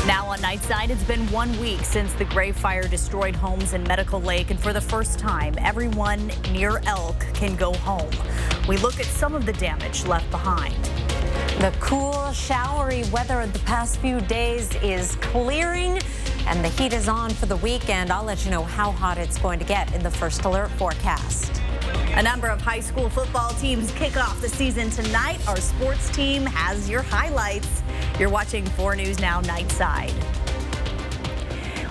Now on Nightside, it's been 1 week since the Gray Fire destroyed homes in Medical Lake, and for the first time, everyone near Elk can go home. We look at some of the damage left behind. The cool, showery weather of the past few days is clearing, and the heat is on for the weekend. I'll let you know how hot it's going to get in the first alert forecast. A number of high school football teams kick off the season tonight. Our sports team has your highlights. You're watching 4 News Now Nightside.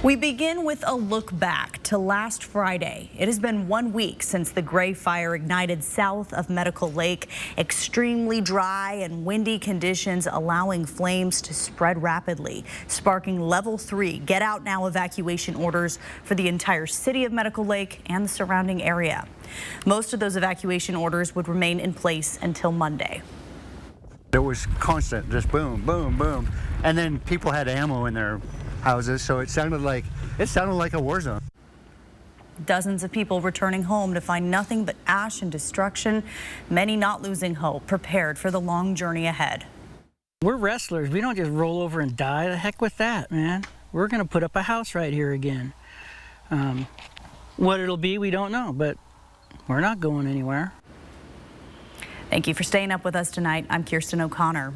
We begin with a look back to last Friday. It has been 1 week since the Gray Fire ignited south of Medical Lake. Extremely dry and windy conditions allowing flames to spread rapidly, sparking level 3 get out now evacuation orders for the entire city of Medical Lake and the surrounding area. Most of those evacuation orders would remain in place until Monday. It was constant, just boom, boom, boom. And then people had ammo in their houses, so it sounded like a war zone. Dozens of people returning home to find nothing but ash and destruction, many not losing hope, prepared for the long journey ahead. We're wrestlers. We don't just roll over and die. The heck with that, man. We're going to put up a house right here again. What it'll be, we don't know, but we're not going anywhere. Thank you for staying up with us tonight. I'm Kirsten O'Connor.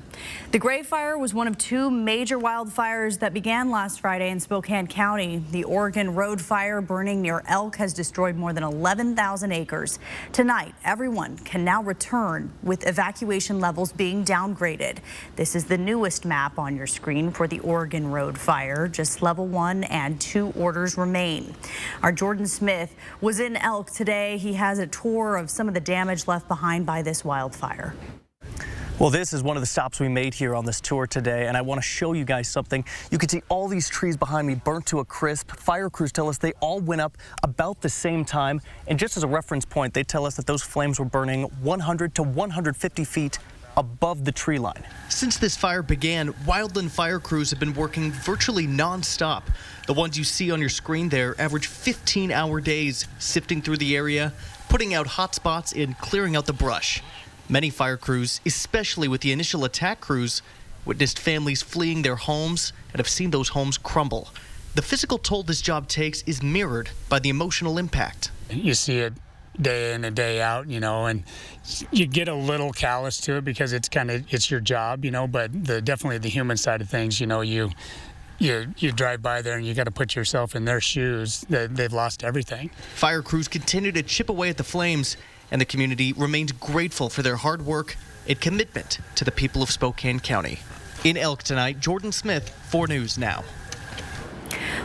The Gray Fire was one of 2 major wildfires that began last Friday in Spokane County. The Oregon Road Fire burning near Elk has destroyed more than 11,000 acres. Tonight, everyone can now return with evacuation levels being downgraded. This is the newest map on your screen for the Oregon Road Fire. Just level 1 and 2 orders remain. Our Jordan Smith was in Elk today. He has a tour of some of the damage left behind by this wildfire. Well, this is one of the stops we made here on this tour today, and I want to show you guys something. You can see all these trees behind me burnt to a crisp. Fire crews tell us they all went up about the same time, and just as a reference point, they tell us that those flames were burning 100 to 150 feet above the tree line. Since this fire began, wildland fire crews have been working virtually non-stop. The ones you see on your screen there average 15-hour days, sifting through the area, putting out hot spots, and clearing out the brush. Many fire crews, especially with the initial attack crews, witnessed families fleeing their homes and have seen those homes crumble. The physical toll this job takes is mirrored by the emotional impact. You see it day in and day out, you know, and you get a little callous to it because it's your job, you know, but definitely the human side of things, you know, you drive by there and you got to put yourself in their shoes. They've lost everything. Fire crews continue to chip away at the flames, and the community remains grateful for their hard work and commitment to the people of Spokane County. In Elk tonight, Jordan Smith, 4 News Now.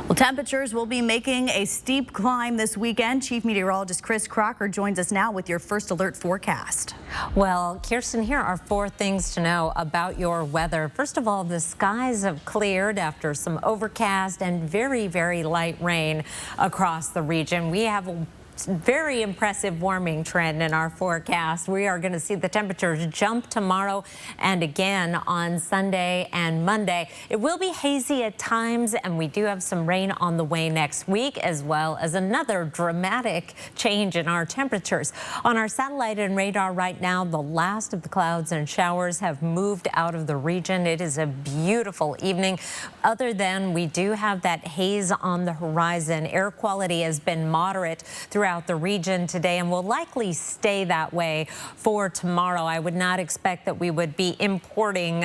Well, temperatures will be making a steep climb this weekend. Chief Meteorologist Chris Crocker joins us now with your first alert forecast. Well, Kirsten, here are 4 things to know about your weather. First of all, the skies have cleared after some overcast and very, very light rain across the region. We have a very impressive warming trend in our forecast. We are going to see the temperatures jump tomorrow and again on Sunday and Monday. It will be hazy at times, and we do have some rain on the way next week, as well as another dramatic change in our temperatures. On our satellite and radar right now, the last of the clouds and showers have moved out of the region. It is a beautiful evening. Other than we do have that haze on the horizon. Air quality has been moderate throughout the region today and will likely stay that way for tomorrow. I would not expect that we would be importing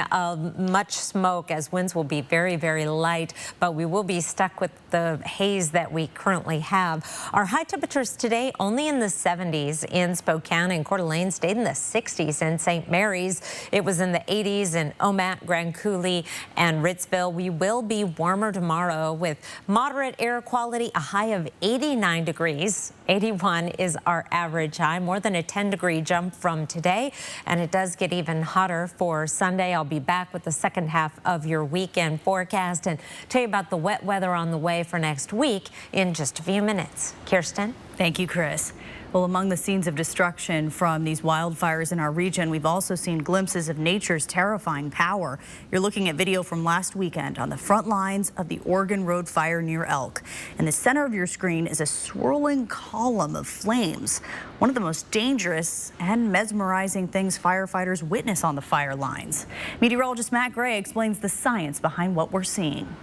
much smoke, as winds will be very, very light, but we will be stuck with the haze that we currently have. Our high temperatures today only in the 70s in Spokane, and Coeur d'Alene stayed in the 60s in St. Mary's. It was in the 80s in Omat, Grand Coulee, and Ritzville. We will be warmer tomorrow with moderate air quality, a high of 89 degrees. 81 is our average high, more than a 10-degree jump from today, and it does get even hotter for Sunday. I'll be back with the second half of your weekend forecast and tell you about the wet weather on the way for next week in just a few minutes. Kirsten? Thank you, Chris. Well, among the scenes of destruction from these wildfires in our region, we've also seen glimpses of nature's terrifying power. You're looking at video from last weekend on the front lines of the Oregon Road Fire near Elk. In the center of your screen is a swirling column of flames, one of the most dangerous and mesmerizing things firefighters witness on the fire lines. Meteorologist Matt Gray explains the science behind what we're seeing.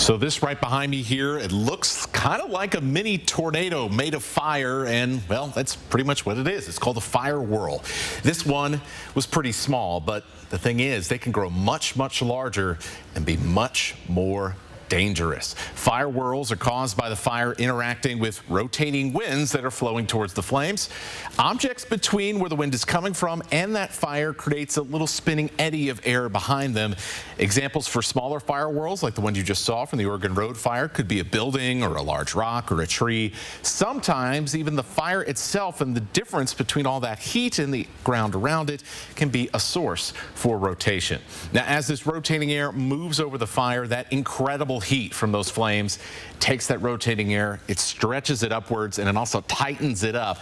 So this right behind me here, it looks kind of like a mini tornado made of fire, and well, that's pretty much what it is. It's called a fire whirl. This one was pretty small, but the thing is, they can grow much, much larger and be much more dangerous. Fire whirls are caused by the fire interacting with rotating winds that are flowing towards the flames. Objects between where the wind is coming from and that fire creates a little spinning eddy of air behind them. Examples for smaller fire whirls, like the one you just saw from the Oregon Road fire, could be a building or a large rock or a tree. Sometimes even the fire itself and the difference between all that heat and the ground around it can be a source for rotation. Now, as this rotating air moves over the fire, that incredible heat from those flames takes that rotating air, it stretches it upwards, and it also tightens it up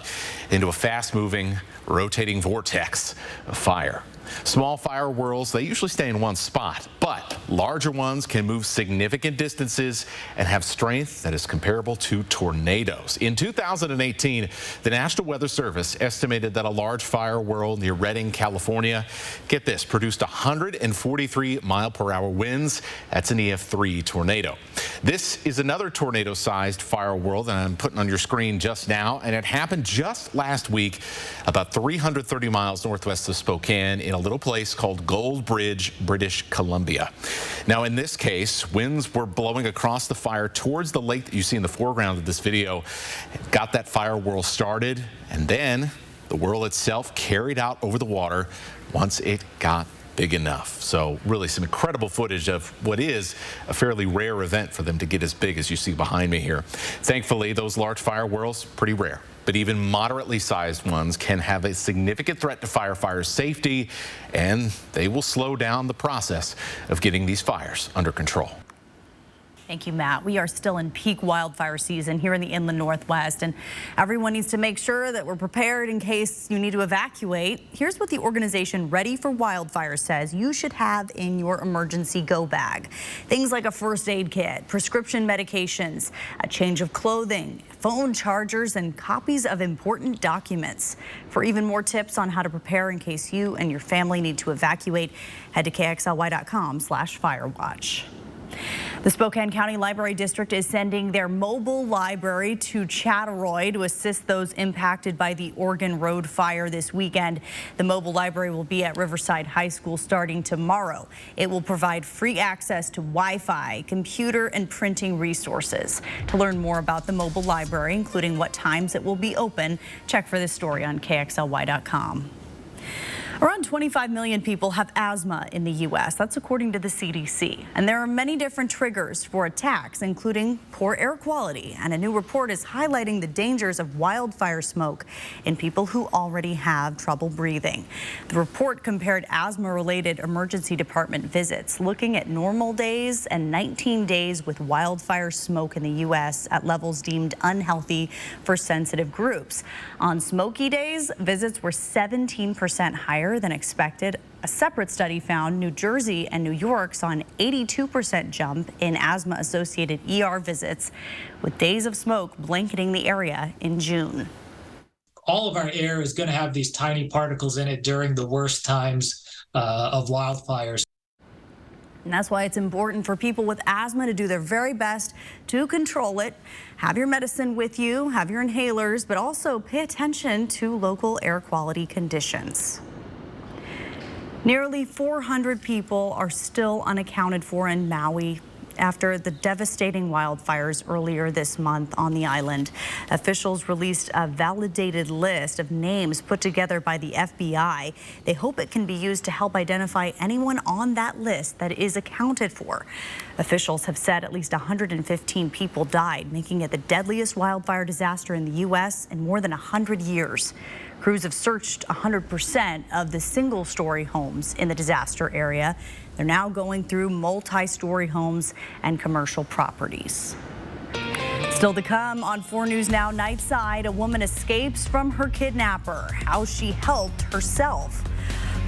into a fast-moving, rotating vortex of fire. Small fire whirls, they usually stay in one spot, but larger ones can move significant distances and have strength that is comparable to tornadoes. In 2018, the National Weather Service estimated that a large fire whirl near Redding, California, get this, produced 143 mile-per-hour winds. That's an EF3 tornado. This is another tornado-sized fire whirl that I'm putting on your screen just now, and it happened just last week about 330 miles northwest of Spokane in a little place called Gold Bridge, British Columbia. Now, in this case, winds were blowing across the fire towards the lake that you see in the foreground of this video. Got that fire whirl started, and then the whirl itself carried out over the water once it got big enough. So really some incredible footage of what is a fairly rare event for them to get as big as you see behind me here. Thankfully, those large fire whirls, pretty rare. But even moderately sized ones can have a significant threat to firefighters' safety, and they will slow down the process of getting these fires under control. Thank you, Matt. We are still in peak wildfire season here in the inland Northwest, and everyone needs to make sure that we're prepared in case you need to evacuate. Here's what the organization Ready for Wildfire says you should have in your emergency go bag. Things like a first aid kit, prescription medications, a change of clothing, phone chargers, and copies of important documents. For even more tips on how to prepare in case you and your family need to evacuate, head to KXLY.com/firewatch. The Spokane County Library District is sending their mobile library to Chattaroy to assist those impacted by the Oregon Road fire this weekend. The mobile library will be at Riverside High School starting tomorrow. It will provide free access to Wi-Fi, computer, and printing resources. To learn more about the mobile library, including what times it will be open, check for this story on KXLY.com. Around 25 million people have asthma in the U.S. That's according to the CDC. And there are many different triggers for attacks, including poor air quality. And a new report is highlighting the dangers of wildfire smoke in people who already have trouble breathing. The report compared asthma-related emergency department visits, looking at normal days and 19 days with wildfire smoke in the U.S. at levels deemed unhealthy for sensitive groups. On smoky days, visits were 17% higher than expected. A separate study found New Jersey and New York saw an 82% jump in asthma-associated ER visits, with days of smoke blanketing the area in June. All of our air is going to have these tiny particles in it during the worst times of wildfires. And that's why it's important for people with asthma to do their very best to control it. Have your medicine with you, have your inhalers, but also pay attention to local air quality conditions. Nearly 400 people are still unaccounted for in Maui after the devastating wildfires earlier this month on the island. Officials released a validated list of names put together by the FBI. They hope it can be used to help identify anyone on that list that is accounted for. Officials have said at least 115 people died, making it the deadliest wildfire disaster in the U.S. in more than 100 years. Crews have searched 100% of the single-story homes in the disaster area. They're now going through multi-story homes and commercial properties. Still to come on 4 News Now Nightside, a woman escapes from her kidnapper, how she helped herself.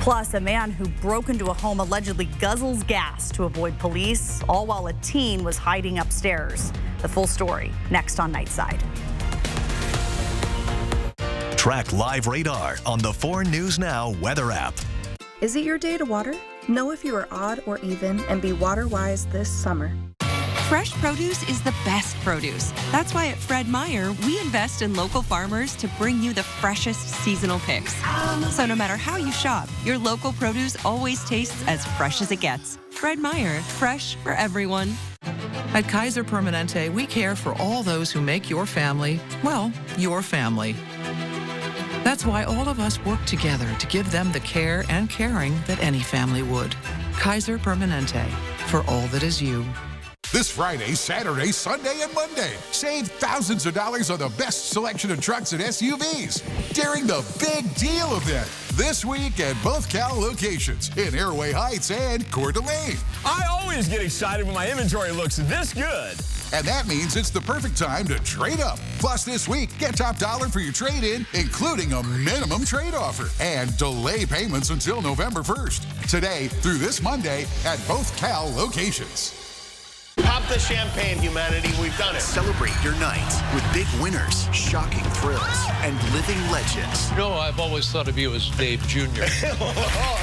Plus, a man who broke into a home allegedly guzzles gas to avoid police, all while a teen was hiding upstairs. The full story next on Nightside. Track live radar on the 4 News Now weather app. Is it your day to water? Know if you are odd or even and be water wise this summer. Fresh produce is the best produce. That's why at Fred Meyer, we invest in local farmers to bring you the freshest seasonal picks. So no matter how you shop, your local produce always tastes as fresh as it gets. Fred Meyer, fresh for everyone. At Kaiser Permanente, we care for all those who make your family, well, your family. That's why all of us work together to give them the care and caring that any family would. Kaiser Permanente, for all that is you. This Friday, Saturday, Sunday, and Monday, save thousands of dollars on the best selection of trucks and SUVs during the Big Deal event this week at both Cal locations in Airway Heights and Coeur d'Alene. I always get excited when my inventory looks this good. And that means it's the perfect time to trade up. Plus, this week, get top dollar for your trade-in, including a minimum trade offer, and delay payments until November 1st. Today through this Monday at both Cal locations. Pop the champagne, humanity. We've done it. Celebrate your night with big winners, shocking thrills, and living legends. You know, I've always thought of you as Dave Jr.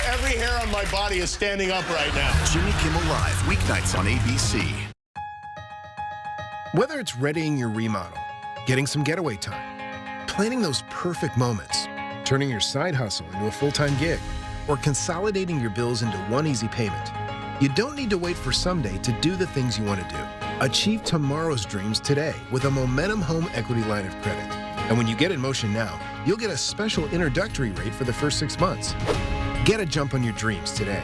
Every hair on my body is standing up right now. Jimmy Kimmel Live, weeknights on ABC. Whether it's readying your remodel, getting some getaway time, planning those perfect moments, turning your side hustle into a full-time gig, or consolidating your bills into one easy payment, you don't need to wait for someday to do the things you want to do. Achieve tomorrow's dreams today with a Momentum Home Equity Line of Credit. And when you get in motion now, you'll get a special introductory rate for the first 6 months. Get a jump on your dreams today.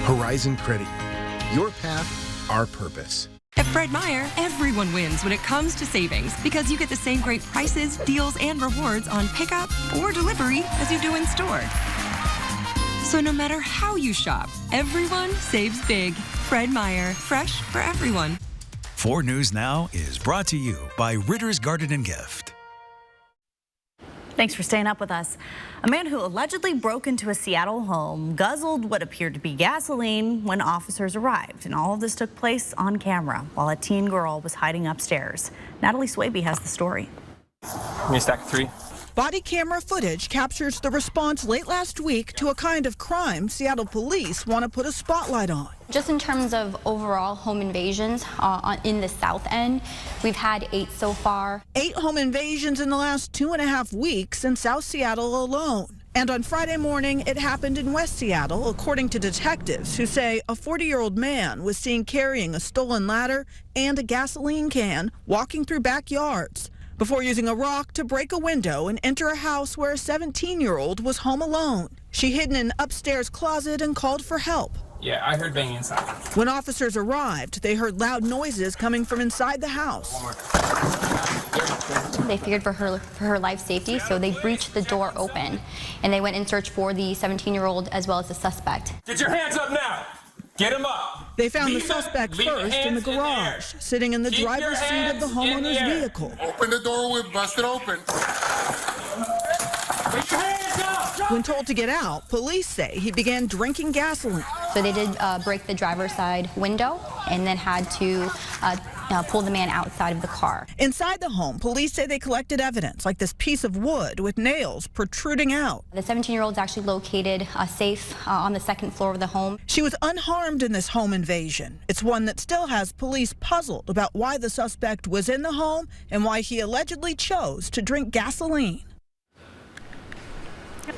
Horizon Credit Union. Your path, our purpose. At Fred Meyer, everyone wins when it comes to savings because you get the same great prices, deals, and rewards on pickup or delivery as you do in store. So no matter how you shop, everyone saves big. Fred Meyer, fresh for everyone. 4 News Now is brought to you by Ritter's Garden and Gift. Thanks for staying up with us. A man who allegedly broke into a Seattle home guzzled what appeared to be gasoline when officers arrived. And all of this took place on camera while a teen girl was hiding upstairs. Natalie Swaby has the story. Give me a stack of 3. Body camera footage captures the response late last week to a kind of crime Seattle police want to put a spotlight on. Just in terms of overall home invasions in the South End, we've had 8 so far. 8 home invasions in the last 2.5 weeks in South Seattle alone. And on Friday morning, it happened in West Seattle, according to detectives who say a 40-year-old man was seen carrying a stolen ladder and a gasoline can walking through backyards before using a rock to break a window and enter a house where a 17-year-old was home alone. She hid in an upstairs closet and called for help. Yeah, I heard banging inside. When officers arrived, they heard loud noises coming from inside the house. They feared for her life safety, so they breached the door open, and they went in search for the 17-year-old as well as the suspect. Get your hands up now! Get him up! They found the suspect first in the garage, sitting in the driver's seat of the homeowner's vehicle. Open the door, we'll bust it open. Put your hands up! When told to get out, police say he began drinking gasoline. So they did break the driver's side window and then had to pull the man outside of the car. Inside the home, police say they collected evidence like this piece of wood with nails protruding out. The 17-year-old's actually located safe on the 2nd floor of the home. She was unharmed in this home invasion. It's one that still has police puzzled about why the suspect was in the home and why he allegedly chose to drink gasoline.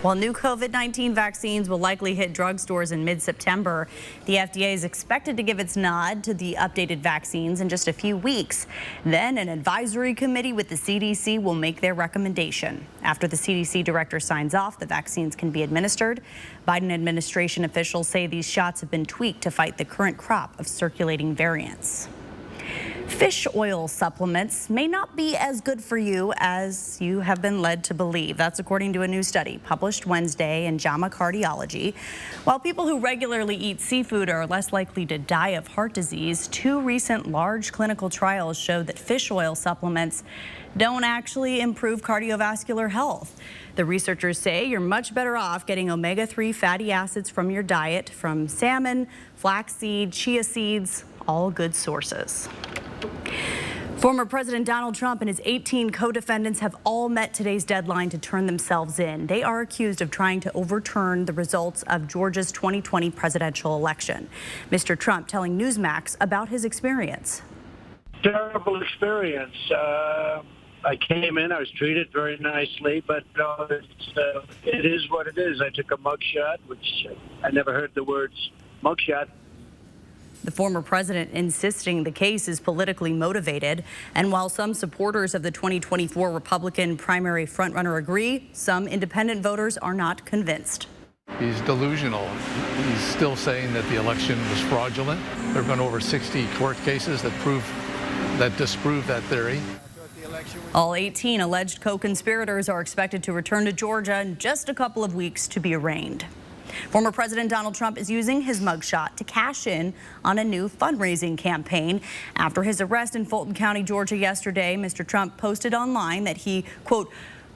While new COVID-19 vaccines will likely hit drugstores in mid-September, the FDA is expected to give its nod to the updated vaccines in just a few weeks. Then an advisory committee with the CDC will make their recommendation. After the CDC director signs off, the vaccines can be administered. Biden administration officials say these shots have been tweaked to fight the current crop of circulating variants. Fish oil supplements may not be as good for you as you have been led to believe. That's according to a new study published Wednesday in JAMA Cardiology. While people who regularly eat seafood are less likely to die of heart disease, 2 recent large clinical trials showed that fish oil supplements don't actually improve cardiovascular health. The researchers say you're much better off getting omega-3 fatty acids from your diet from salmon, flaxseed, chia seeds, all good sources. Former President Donald Trump and his 18 co-defendants have all met today's deadline to turn themselves in. They are accused of trying to overturn the results of Georgia's 2020 presidential election. Mr. Trump telling Newsmax about his experience. Terrible experience. I came in, I was treated very nicely, but it is what it is. I took a mugshot, which I never heard the words mugshot. The former president insisting the case is politically motivated. And while some supporters of the 2024 Republican primary frontrunner agree, some independent voters are not convinced. He's delusional. He's still saying that the election was fraudulent. There have been over 60 court cases that disprove that theory. All 18 alleged co-conspirators are expected to return to Georgia in just a couple of weeks to be arraigned. Former President Donald Trump is using his mugshot to cash in on a new fundraising campaign. After his arrest in Fulton County, Georgia yesterday, Mr. Trump posted online that he, quote,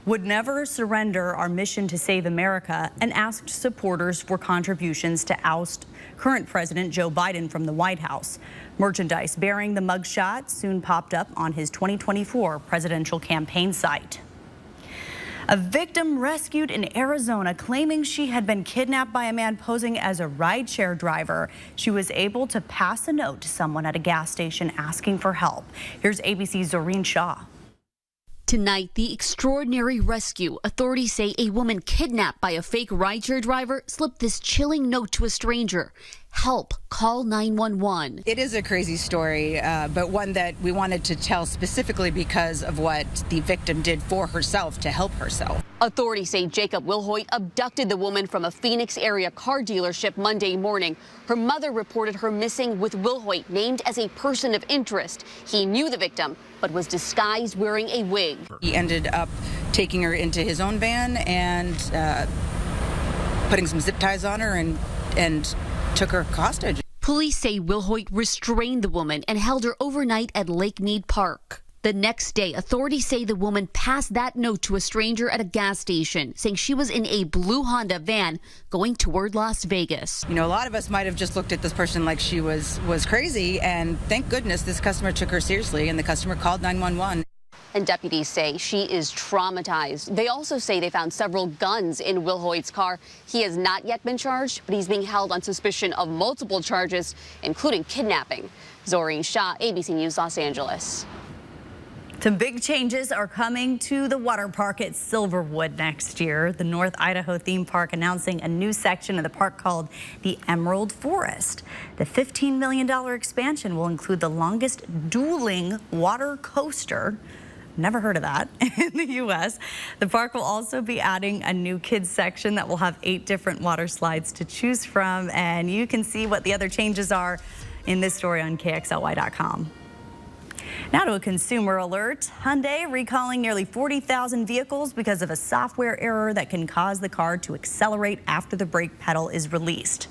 would never surrender our mission to save America, and asked supporters for contributions to oust current President Joe Biden from the White House. Merchandise bearing the mugshot soon popped up on his 2024 presidential campaign site. A victim rescued in Arizona claiming she had been kidnapped by a man posing as a rideshare driver. She was able to pass a note to someone at a gas station asking for help. Here's ABC's Zoreen Shaw. Tonight, the extraordinary rescue. Authorities say a woman kidnapped by a fake rideshare driver slipped this chilling note to a stranger. Help, call 911. It is a crazy story, but one that we wanted to tell specifically because of what the victim did for herself to help herself. Authorities say Jacob Wilhoit abducted the woman from a Phoenix area car dealership Monday morning. Her mother reported her missing with Wilhoit named as a person of interest. He knew the victim, but was disguised wearing a wig. He ended up taking her into his own van and putting some zip ties on her and took her hostage. Police say Wilhoit restrained the woman and held her overnight at Lake Mead Park. The next day, authorities say the woman passed that note to a stranger at a gas station, saying she was in a blue Honda van going toward Las Vegas. You know, a lot of us might have just looked at this person like she was crazy, and thank goodness this customer took her seriously, and the customer called 911. And deputies say she is traumatized. They also say they found several guns in Wilhoit's car. He has not yet been charged, but he's being held on suspicion of multiple charges, including kidnapping. Zoreen Shaw, ABC News, Los Angeles. Some big changes are coming to the water park at Silverwood next year. The North Idaho theme park announcing a new section of the park called the Emerald Forest. The $15 million expansion will include the longest dueling water coaster. Never heard of that in the U.S. The park will also be adding a new kids section that will have 8 different water slides to choose from. And you can see what the other changes are in this story on KXLY.com. Now to a consumer alert. Hyundai recalling nearly 40,000 vehicles because of a software error that can cause the car to accelerate after the brake pedal is released.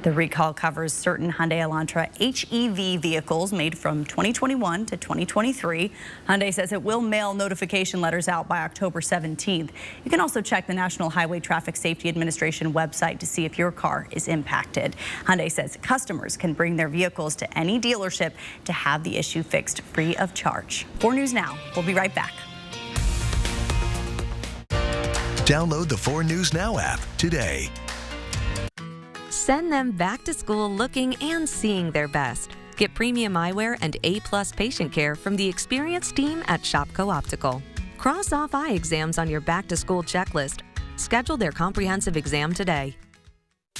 The recall covers certain Hyundai Elantra HEV vehicles made from 2021 to 2023. Hyundai says it will mail notification letters out by October 17th. You can also check the National Highway Traffic Safety Administration website to see if your car is impacted. Hyundai says customers can bring their vehicles to any dealership to have the issue fixed free of charge. 4 News Now. We'll be right back. Download the 4 News Now app today. Send them back to school looking and seeing their best. Get premium eyewear and A+ patient care from the experienced team at Shopko Optical. Cross off eye exams on your back-to-school checklist. Schedule their comprehensive exam today.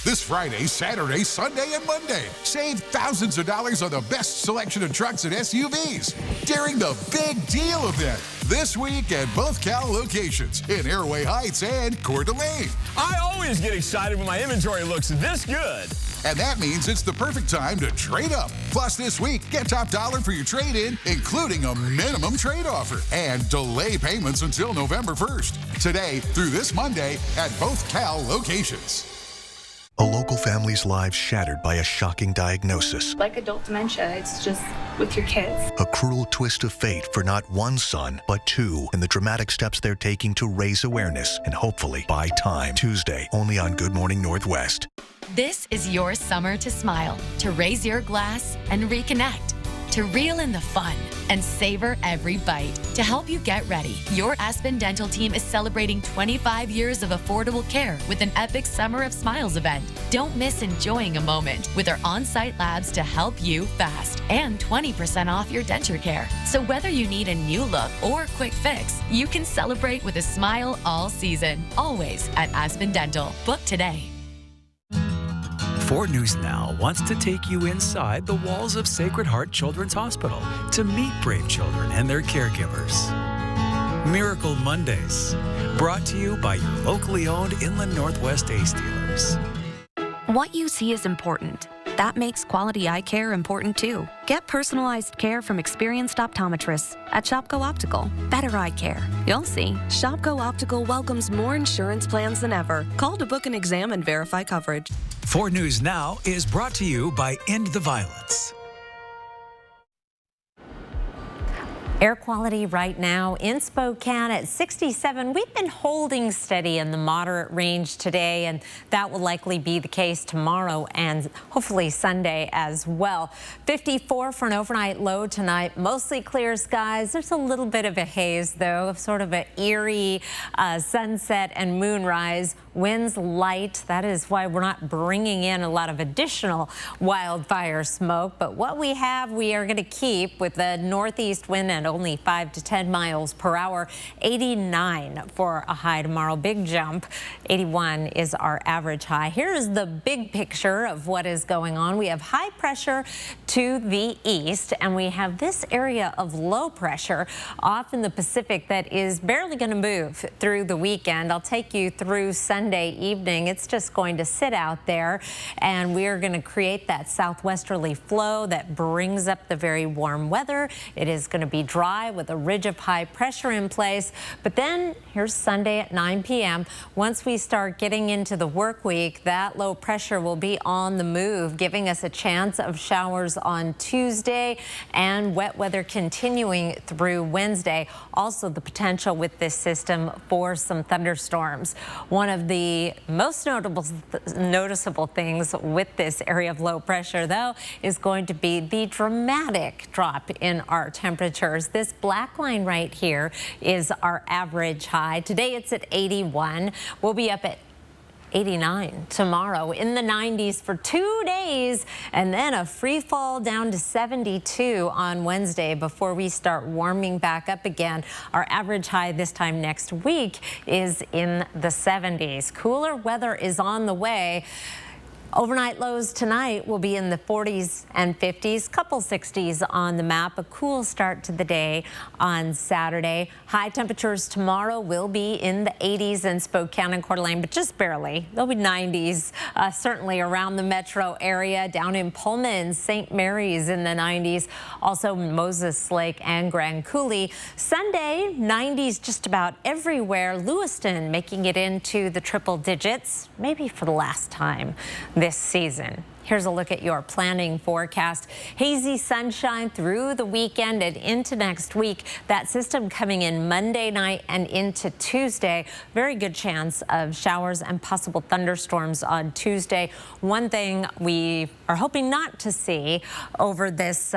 This Friday, Saturday, Sunday, and Monday, save thousands of dollars on the best selection of trucks and SUVs during the Big Deal event this week at both Cal locations in Airway Heights and Coeur d'Alene. I always get excited when my inventory looks this good. And that means it's the perfect time to trade up. Plus, this week, get top dollar for your trade-in, including a minimum trade offer, and delay payments until November 1st. Today through this Monday at both Cal locations. A local family's lives shattered by a shocking diagnosis. Like adult dementia, it's just with your kids. A cruel twist of fate for not one son, but 2, and the dramatic steps they're taking to raise awareness and hopefully buy time. Tuesday, only on Good Morning Northwest. This is your summer to smile, to raise your glass and reconnect. to reel in the fun and savor every bite. To help you get ready, your Aspen Dental team is celebrating 25 years of affordable care with an epic Summer of Smiles event. Don't miss enjoying a moment with our on-site labs to help you fast and 20% off your denture care. So whether you need a new look or a quick fix, you can celebrate with a smile all season, always at Aspen Dental. Book today. 4 News Now wants to take you inside the walls of Sacred Heart Children's Hospital to meet brave children and their caregivers. Miracle Mondays, brought to you by your locally owned Inland Northwest Ace dealers. What you see is important. That makes quality eye care important too. Get personalized care from experienced optometrists at Shopko Optical. Better eye care. You'll see. Shopko Optical welcomes more insurance plans than ever. Call to book an exam and verify coverage. 4 News Now is brought to you by End the Violence. Air quality right now in Spokane at 67. We've been holding steady in the moderate range today, and that will likely be the case tomorrow and hopefully Sunday as well. 54 for an overnight low tonight. Mostly clear skies. There's a little bit of a haze, though, sort of an eerie sunset and moonrise. Winds light. That is why we're not bringing in a lot of additional wildfire smoke. But what we have, we are going to keep with the northeast wind and only 5 to 10 miles per hour. 89 for a high tomorrow. Big jump. 81 is our average high. Here's the big picture of what is going on. We have high pressure to the east, and we have this area of low pressure off in the Pacific that is barely going to move through the weekend. I'll take you through Sunday evening. It's just going to sit out there, and we are going to create that southwesterly flow that brings up the very warm weather. It is going to be dry with a ridge of high pressure in place. But then here's Sunday at 9 p.m. Once we start getting into the work week, that low pressure will be on the move, giving us a chance of showers on Tuesday and wet weather continuing through Wednesday. Also the potential with this system for some thunderstorms. One of the most noticeable things with this area of low pressure, though, is going to be the dramatic drop in our temperatures. This black line right here is our average high. Today it's at 81. We'll be up at 89 tomorrow, in the 90s for 2 days, and then a free fall down to 72 on Wednesday before we start warming back up again. Our average high this time next week is in the 70s. Cooler weather is on the way. Overnight lows tonight will be in the 40s and 50s, couple 60s on the map. A cool start to the day on Saturday. High temperatures tomorrow will be in the 80s in Spokane and Coeur d'Alene, but just barely. They'll be 90s, certainly around the metro area, down in Pullman, St. Mary's in the 90s, also Moses Lake and Grand Coulee. Sunday, 90s just about everywhere. Lewiston making it into the triple digits, maybe for the last time this season. Here's a look at your planning forecast. Hazy sunshine through the weekend and into next week. That system coming in Monday night and into Tuesday. Very good chance of showers and possible thunderstorms on Tuesday. One thing we are hoping not to see over this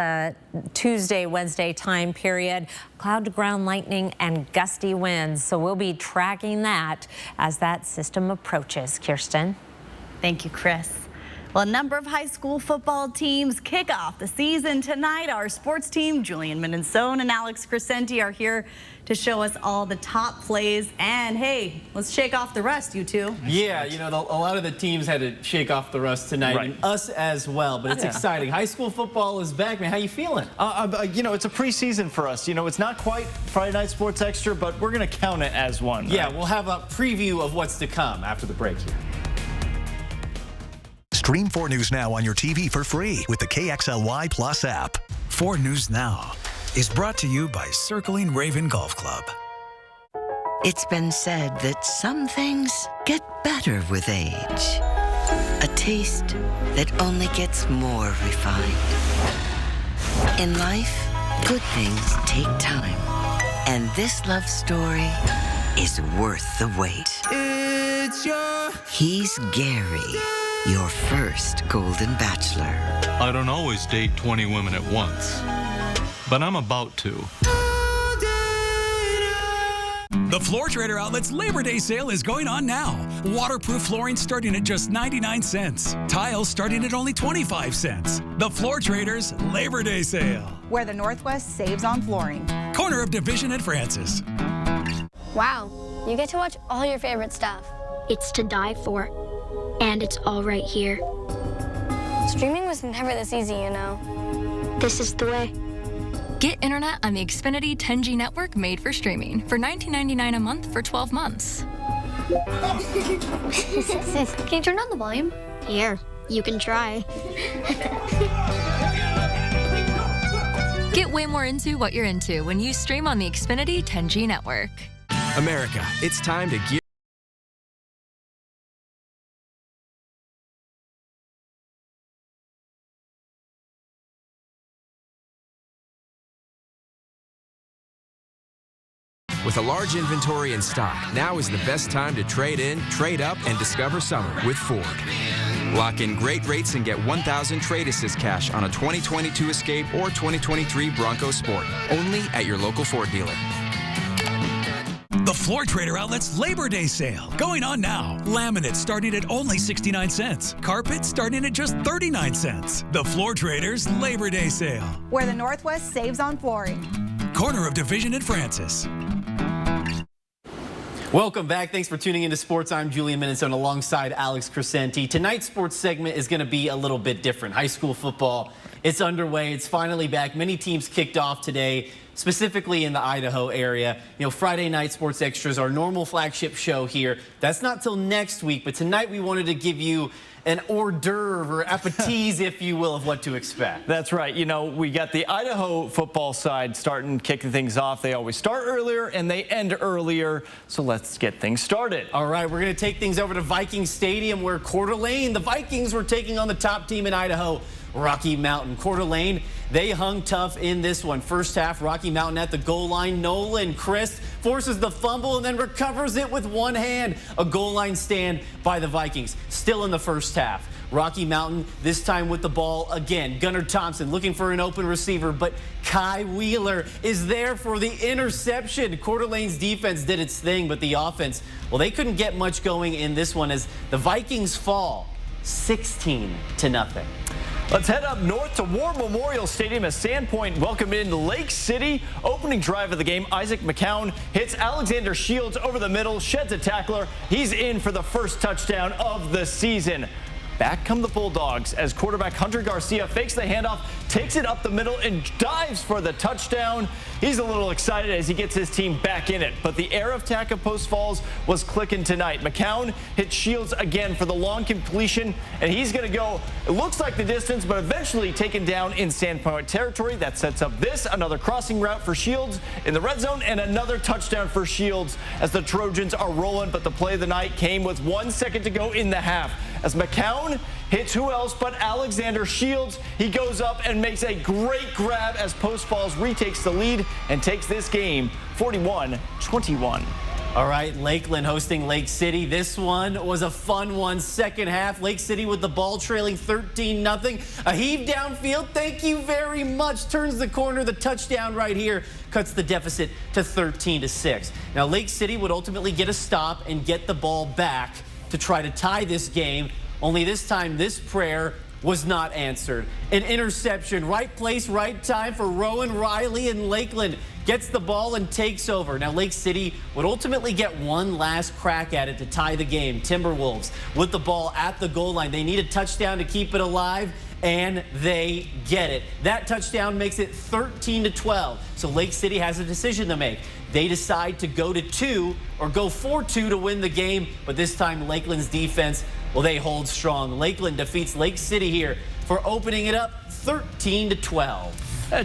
Tuesday, Wednesday time period, cloud to ground lightning and gusty winds. So we'll be tracking that as that system approaches. Kirsten. Thank you, Chris. Well, a number of high school football teams kick off the season tonight. Our sports team, Julian Minnesone and Alex Crescenti, are here to show us all the top plays. And hey, let's shake off the rust, you two. Yeah, you know, a lot of the teams had to shake off the rust tonight, right, and us as well. But it's exciting. High school football is back, man. How you feeling? You know, it's a preseason for us. You know, it's not quite Friday Night Sports Extra, but we're going to count it as one. Yeah, right? We'll have a preview of what's to come after the break here. Stream 4 News Now on your TV for free with the KXLY Plus app. 4 News Now is brought to you by Circling Raven Golf Club. It's been said that some things get better with age. A taste that only gets more refined. In life, good things take time. And this love story is worth the wait. He's Gary, your first golden bachelor. I don't always date 20 women at once. but I'm about to. The Floor Trader Outlet's Labor Day sale is going on now. Waterproof flooring starting at just 99 cents. Tiles starting at only 25 cents. The Floor Trader's Labor Day sale. Where the Northwest saves on flooring. Corner of Division and Francis. Wow, you get to watch all your favorite stuff. It's to die for, and it's all right here. Streaming was never this easy, you know. This is the way. Get internet on the Xfinity 10G network made for streaming for $19.99 a month for 12 months. Can you turn down the volume? Here, you can try. Get way more into what you're into when you stream on the Xfinity 10G network. America, it's time to gear. With a large inventory in stock, now is the best time to trade in, trade up, and discover summer with Ford. Lock in great rates and get $1,000 trade assist cash on a 2022 Escape or 2023 Bronco Sport. Only at your local Ford dealer. The Floor Trader Outlet's Labor Day sale going on now. Laminate starting at only 69 cents. Carpet starting at just 39 cents. The Floor Trader's Labor Day sale. Where the Northwest saves on flooring. Corner of Division and Francis. Welcome back. Thanks for tuning into Sports. I'm Julian Minnesota alongside Alex Crescenti. Tonight's sports segment is going to be a little bit different. High school football, it's underway. It's finally back. Many teams kicked off today, specifically in the Idaho area. You know, Friday night Sports Extras, our normal flagship show here. That's not till next week, but tonight we wanted to give you an hors d'oeuvre or appetize, if you will, of what to expect. That's right. You know, we got the Idaho football side kicking things off. They always start earlier and they end earlier. So let's get things started. All right, we're going to take things over to Viking Stadium where Coeur d'Alene, the Vikings, were taking on the top team in Idaho, Rocky Mountain. Coeur d'Alene, they hung tough in this one. First half, Rocky Mountain at the goal line. Nolan Christ forces the fumble and then recovers it with one hand. A goal line stand by the Vikings. Still in the first half. Rocky Mountain, this time with the ball again. Gunnar Thompson looking for an open receiver, but Kai Wheeler is there for the interception. Coeur d'Alene's defense did its thing, but the offense, well, they couldn't get much going in this one as the Vikings fall 16-0. Let's head up north to War Memorial Stadium as Sandpoint welcomed into Lake City. Opening drive of the game, Isaac McCown hits Alexander Shields over the middle, sheds a tackler. He's in for the first touchdown of the season. Back come the Bulldogs as quarterback Hunter Garcia fakes the handoff, takes it up the middle, and dives for the touchdown. He's a little excited as he gets his team back in it, but the air of attack of Post Falls was clicking tonight. McCown hit Shields again for the long completion, and he's going to go, it looks like the distance, but eventually taken down in Sandpoint territory. That sets up another crossing route for Shields in the red zone, and another touchdown for Shields as the Trojans are rolling, but the play of the night came with 1 second to go in the half. As McCown hits who else but Alexander Shields. He goes up and makes a great grab as Post Falls retakes the lead and takes this game 41-21. All right, Lakeland hosting Lake City. This one was a fun one. Second half, Lake City with the ball trailing 13-0. A heave downfield, thank you very much. Turns the corner, the touchdown right here cuts the deficit to 13-6. Now, Lake City would ultimately get a stop and get the ball back to try to tie this game. Only this time, this prayer was not answered. An interception, right place, right time for Rowan Riley, and Lakeland gets the ball and takes over. Now, Lake City would ultimately get one last crack at it to tie the game. Timberwolves with the ball at the goal line. They need a touchdown to keep it alive, and they get it. That touchdown makes it 13-12. So Lake City has a decision to make. They decide to go to 2 or go for 2 to win the game, but this time Lakeland's defense, well, they hold strong. Lakeland defeats Lake City here for opening it up 13-12.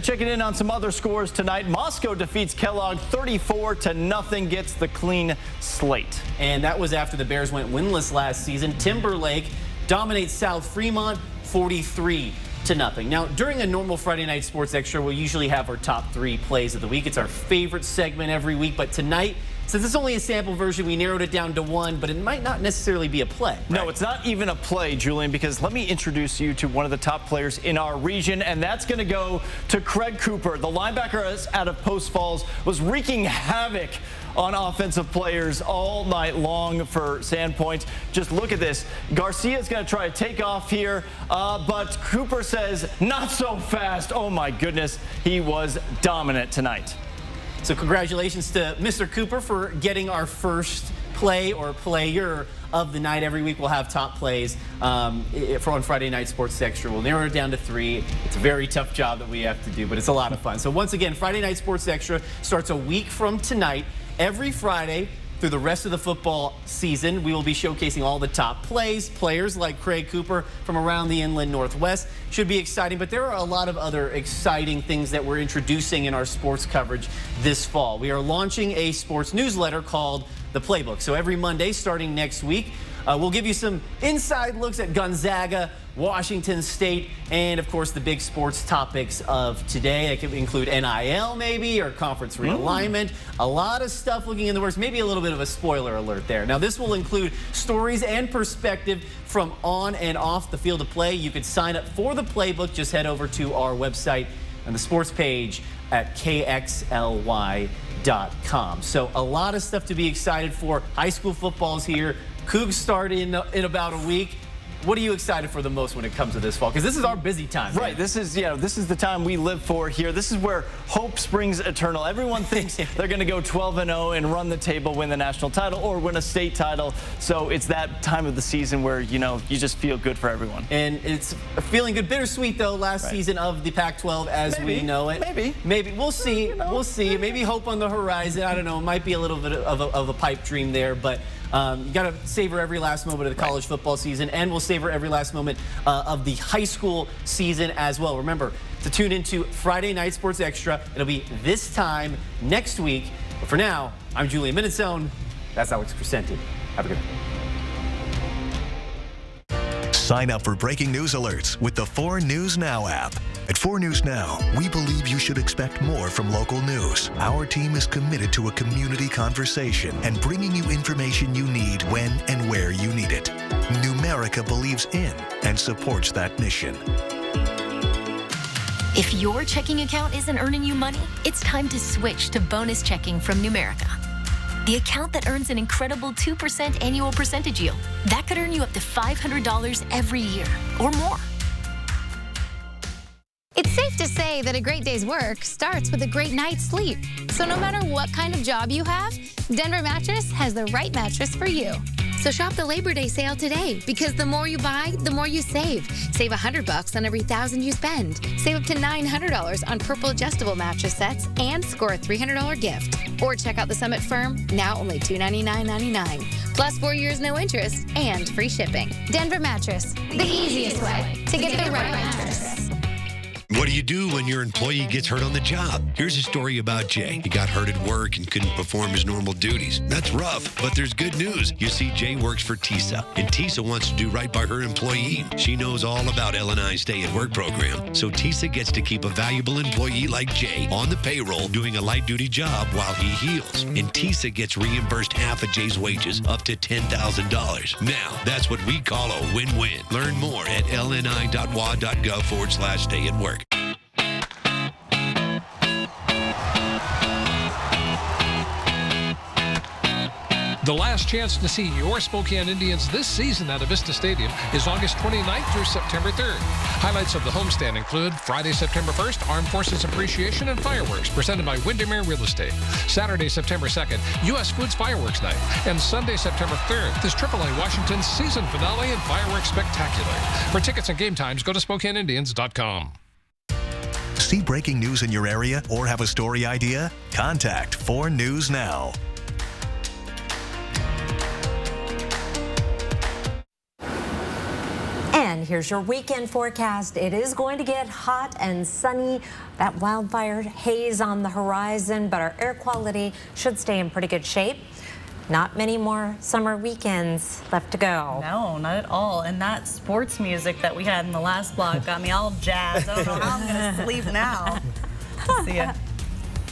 Checking in on some other scores tonight. Moscow defeats Kellogg 34-0, gets the clean slate. And that was after the Bears went winless last season. Timberlake dominates South Fremont 43-0. Now, during a normal Friday night Sports Extra, we'll usually have our top 3 plays of the week. It's our favorite segment every week, but tonight Since it's only a sample version, we narrowed it down to one, but it might not necessarily be a play. Right? No, it's not even a play, Julian, because let me introduce you to one of the top players in our region, and that's going to go to Craig Cooper. The linebacker out of Post Falls was wreaking havoc on offensive players all night long for Sandpoint. Just look at this. Garcia's going to try to take off here, but Cooper says, not so fast. Oh, my goodness. He was dominant tonight. So congratulations to Mr. Cooper for getting our first play or player of the night. Every week we'll have top plays on Friday Night Sports Extra. We'll narrow it down to 3. It's a very tough job that we have to do, but it's a lot of fun. So once again, Friday Night Sports Extra starts a week from tonight. Every Friday through the rest of the football season, we will be showcasing all the top plays. Players like Craig Cooper from around the Inland Northwest. Should be exciting, but there are a lot of other exciting things that we're introducing in our sports coverage this fall. We are launching a sports newsletter called The Playbook. So every Monday starting next week, we'll give you some inside looks at Gonzaga, Washington State, and of course the big sports topics of today. It could include NIL maybe, or conference realignment. A lot of stuff looking in the works, maybe a little bit of a spoiler alert there. Now this will include stories and perspective from on and off the field of play. You could sign up for the playbook. Just head over to our website and the sports page at kxly.com. So a lot of stuff to be excited for. High school football's here. Cougs start in about a week. What are you excited for the most when it comes to this fall? Because this is our busy time. Right. Man. This is the time we live for here. This is where hope springs eternal. Everyone thinks they're going to go 12-0 and run the table, win the national title, or win a state title. So it's that time of the season where, you just feel good for everyone. And it's feeling good. Bittersweet, though, last season of the Pac-12 as we know it. Maybe. We'll see. We'll see. Maybe hope on the horizon. I don't know. It might be a little bit of a pipe dream there, but you got to savor every last moment of the college football season, and we'll savor every last moment of the high school season as well. Remember to tune into Friday Night Sports Extra. It'll be this time next week. But for now, I'm Julian Minnesone. That's Alex Crescenti. Have a good night. Sign up for breaking news alerts with the 4 News Now app. At 4 News Now, we believe you should expect more from local news. Our team is committed to a community conversation and bringing you information you need when and where you need it. Numerica believes in and supports that mission. If your checking account isn't earning you money, it's time to switch to bonus checking from Numerica. The account that earns an incredible 2% annual percentage yield. That could earn you up to $500 every year or more. It's safe to say that a great day's work starts with a great night's sleep. So no matter what kind of job you have, Denver Mattress has the right mattress for you. So shop the Labor Day sale today, because the more you buy, the more you save. Save $100 on every $1,000 you spend. Save up to $900 on Purple adjustable mattress sets and score a $300 gift. Or check out the Summit Firm, now only $299.99. Plus 4 years no interest and free shipping. Denver Mattress, the easiest way to get the right mattress. What do you do when your employee gets hurt on the job? Here's a story about Jay. He got hurt at work and couldn't perform his normal duties. That's rough, but there's good news. You see, Jay works for TISA, and TISA wants to do right by her employee. She knows all about L&I's Stay at Work program, so TISA gets to keep a valuable employee like Jay on the payroll doing a light-duty job while he heals. And TISA gets reimbursed half of Jay's wages, up to $10,000. Now, that's what we call a win-win. Learn more at lni.wa.gov/stay at work. The last chance to see your Spokane Indians this season at Avista Stadium is August 29th through September 3rd. Highlights of the homestand include Friday, September 1st, Armed Forces Appreciation and Fireworks presented by Windermere Real Estate. Saturday, September 2nd, U.S. Foods Fireworks Night. And Sunday, September 3rd, is AAA Washington's season finale and fireworks spectacular. For tickets and game times, go to SpokaneIndians.com. See breaking news in your area or have a story idea? Contact 4 News Now. And here's your weekend forecast. It is going to get hot and sunny. That wildfire haze on the horizon, but our air quality should stay in pretty good shape. Not many more summer weekends left to go. No, not at all. And that sports music that we had in the last block got me all jazzed. I don't know how I'm going to sleep now. See ya.